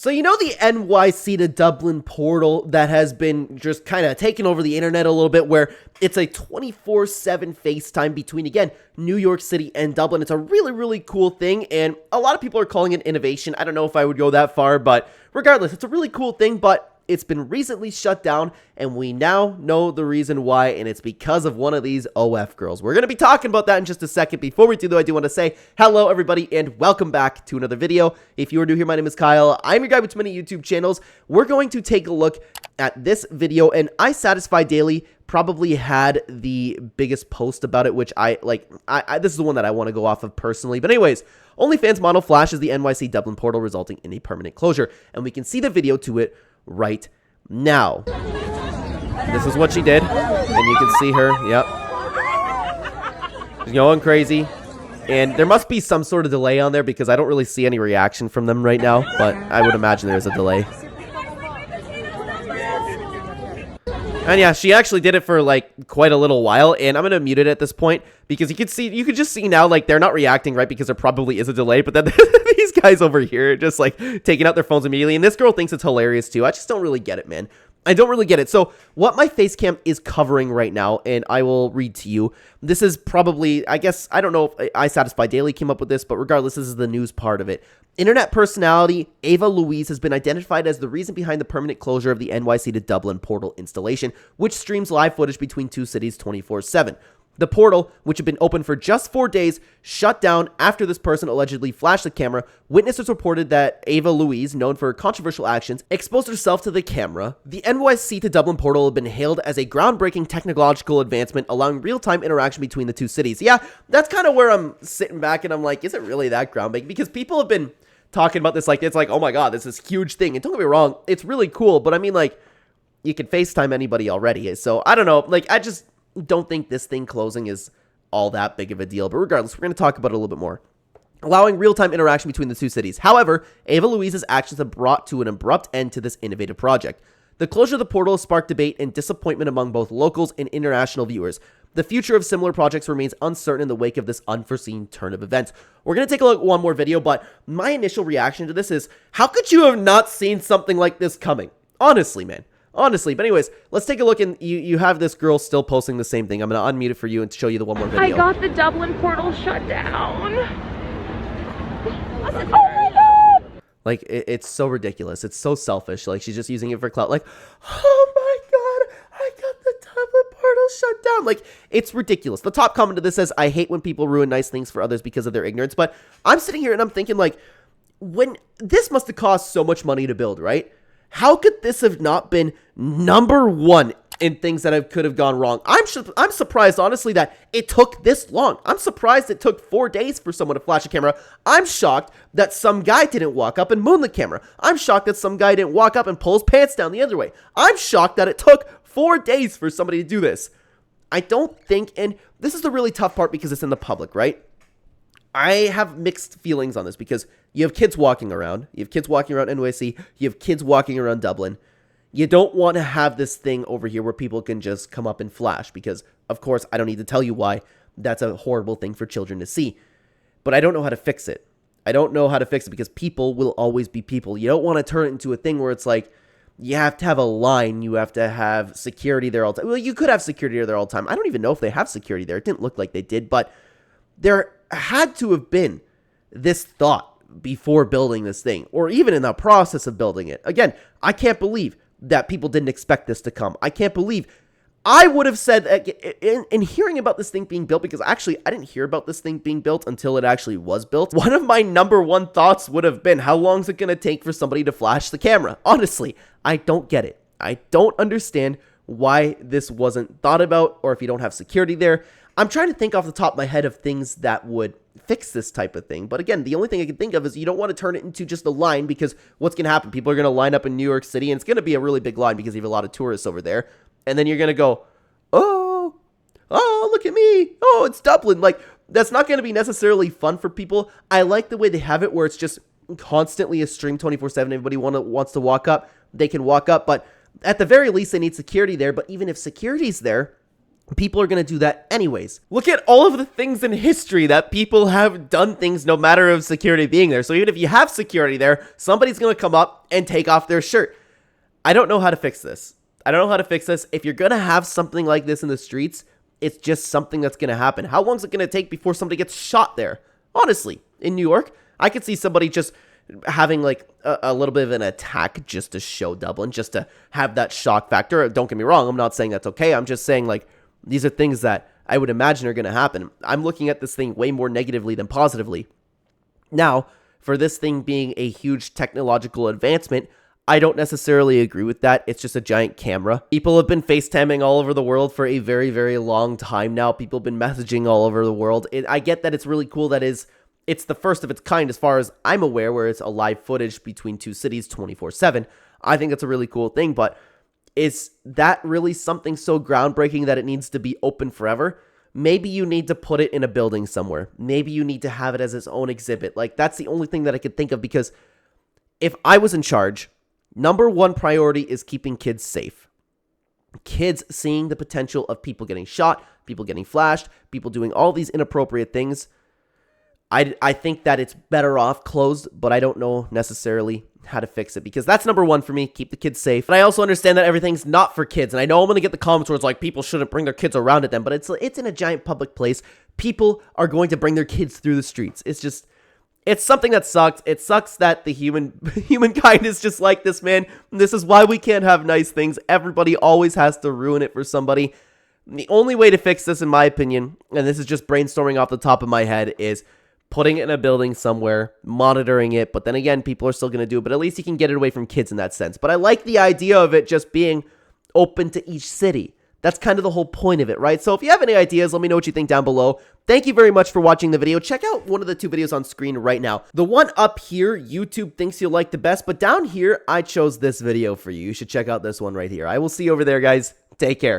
So you know the NYC to Dublin portal that has been just kind of taking over the internet a little bit, where it's a 24/7 FaceTime between, again, New York City and Dublin. It's a really, really cool thing, and a lot of people are calling it innovation. I don't know if I would go that far, but regardless, it's a really cool thing, but it's been recently shut down, and we now know the reason why, and it's because of one of these OF girls. We're going to be talking about that in just a second. Before we do, though, I do want to say hello, everybody, and welcome back to another video. If you are new here, my name is Kyle. I'm your guy with too many YouTube channels. We're going to take a look at this video, and I Satisfy Daily probably had the biggest post about it, which this is the one that I want to go off of personally. But anyways, OnlyFans model flashes the NYC-Dublin portal, resulting in a permanent closure, and we can see the video to it right now. This is what she did, and you can see her. Yep, she's going crazy, and there must be some sort of delay on there because I don't really see any reaction from them right now, but I would imagine there's a delay. And yeah, she actually did it for like quite a little while, and I'm gonna mute it at this point because you could just see now, like, they're not reacting, right, because there probably is a delay, but then these guys over here are just like taking out their phones immediately, and this girl thinks it's hilarious too. I just don't really get it, man. I don't really get it. So what my face cam is covering right now, and I will read to you. This is probably, I guess, I don't know if I Satisfy Daily came up with this, but regardless, this is the news part of it. Internet personality Ava Louise has been identified as the reason behind the permanent closure of the NYC to Dublin portal installation, which streams live footage between two cities 24/7. The portal, which had been open for just 4 days, shut down after this person allegedly flashed the camera. Witnesses reported that Ava Louise, known for controversial actions, exposed herself to the camera. The NYC to Dublin portal had been hailed as a groundbreaking technological advancement, allowing real-time interaction between the two cities. Yeah, that's kind of where I'm sitting back and I'm like, is it really that groundbreaking? Because people have been talking about this like, it's like, oh my god, this is huge thing. And don't get me wrong, it's really cool, but I mean, like, you can FaceTime anybody already. So I don't know, like, I just don't think this thing closing is all that big of a deal, but regardless, we're going to talk about it a little bit more. Allowing real-time interaction between the two cities. However, Ava Louise's actions have brought to an abrupt end to this innovative project. The closure of the portal has sparked debate and disappointment among both locals and international viewers. The future of similar projects remains uncertain in the wake of this unforeseen turn of events. We're going to take a look at one more video, but my initial reaction to this is, how could you have not seen something like this coming? Honestly, man. Honestly, but anyways, let's take a look, and you have this girl still posting the same thing. I'm going to unmute it for you and show you the one more video. I got the Dublin portal shut down. Oh my god! Like, it's so ridiculous. It's so selfish. Like, she's just using it for clout. Like, oh my god, I got the Dublin portal shut down. Like, it's ridiculous. The top comment to this says, I hate when people ruin nice things for others because of their ignorance. But I'm sitting here and I'm thinking, like, when this must have cost so much money to build, right? How could this have not been number one in things that could have gone wrong? I'm surprised, honestly, that it took this long. I'm surprised it took 4 days for someone to flash a camera. I'm shocked that some guy didn't walk up and moon the camera. I'm shocked that some guy didn't walk up and pull his pants down the other way. I'm shocked that it took 4 days for somebody to do this. I don't think, and this is the really tough part because it's in the public, right? I have mixed feelings on this because you have kids walking around. You have kids walking around NYC. You have kids walking around Dublin. You don't want to have this thing over here where people can just come up and flash because, of course, I don't need to tell you why that's a horrible thing for children to see. But I don't know how to fix it. I don't know how to fix it because people will always be people. You don't want to turn it into a thing where it's like you have to have a line. You have to have security there all the time. Well, you could have security there all the time. I don't even know if they have security there. It didn't look like they did, but there had to have been this thought before building this thing, or even in the process of building it. Again, I can't believe that people didn't expect this to come. I can't believe. I would have said, in hearing about this thing being built, because actually I didn't hear about this thing being built until it actually was built, one of my number one thoughts would have been, how long is it going to take for somebody to flash the camera? Honestly, I don't get it. I don't understand why this wasn't thought about, or if you don't have security there. I'm trying to think off the top of my head of things that would fix this type of thing. But again, the only thing I can think of is you don't want to turn it into just a line, because what's going to happen? People are going to line up in New York City, and it's going to be a really big line because you have a lot of tourists over there. And then you're going to go, oh, look at me. Oh, it's Dublin. Like, that's not going to be necessarily fun for people. I like the way they have it where it's just constantly a stream 24/7. Everybody wants to walk up, they can walk up. But at the very least, they need security there. But even if security's there, People are going to do that anyways. Look at all of the things in history that people have done things no matter of security being there. So even if you have security there, somebody's going to come up and take off their shirt. I don't know how to fix this. If you're going to have something like this in the streets, it's just something that's going to happen. How long is it going to take before somebody gets shot there? Honestly, in New York, I could see somebody just having like a little bit of an attack just to show Dublin, just to have that shock factor. Don't get me wrong. I'm not saying that's okay. I'm just saying like, these are things that I would imagine are going to happen. I'm looking at this thing way more negatively than positively. Now, for this thing being a huge technological advancement, I don't necessarily agree with that. It's just a giant camera. People have been FaceTiming all over the world for a very, very long time now. People have been messaging all over the world. I get that it's really cool. It's the first of its kind as far as I'm aware, where it's a live footage between two cities 24/7. I think that's a really cool thing, but is that really something so groundbreaking that it needs to be open forever? Maybe you need to put it in a building somewhere. Maybe you need to have it as its own exhibit. Like, that's the only thing that I could think of, because if I was in charge, number one priority is keeping kids safe. Kids seeing the potential of people getting shot, people getting flashed, people doing all these inappropriate things. I think that it's better off closed, but I don't know necessarily how to fix it, because that's number one for me, keep the kids safe. And I also understand that everything's not for kids, and I know I'm going to get the comments where it's like people shouldn't bring their kids around at them, but it's in a giant public place. People are going to bring their kids through the streets. It's something that sucks. It sucks that the humankind is just like this, man. This is why we can't have nice things. Everybody always has to ruin it for somebody. The only way to fix this, in my opinion, and this is just brainstorming off the top of my head, is putting it in a building somewhere, monitoring it. But then again, people are still going to do it, but at least you can get it away from kids in that sense. But I like the idea of it just being open to each city. That's kind of the whole point of it, right? So if you have any ideas, let me know what you think down below. Thank you very much for watching the video. Check out one of the two videos on screen right now. The one up here, YouTube thinks you'll like the best, but down here, I chose this video for you. You should check out this one right here. I will see you over there, guys. Take care.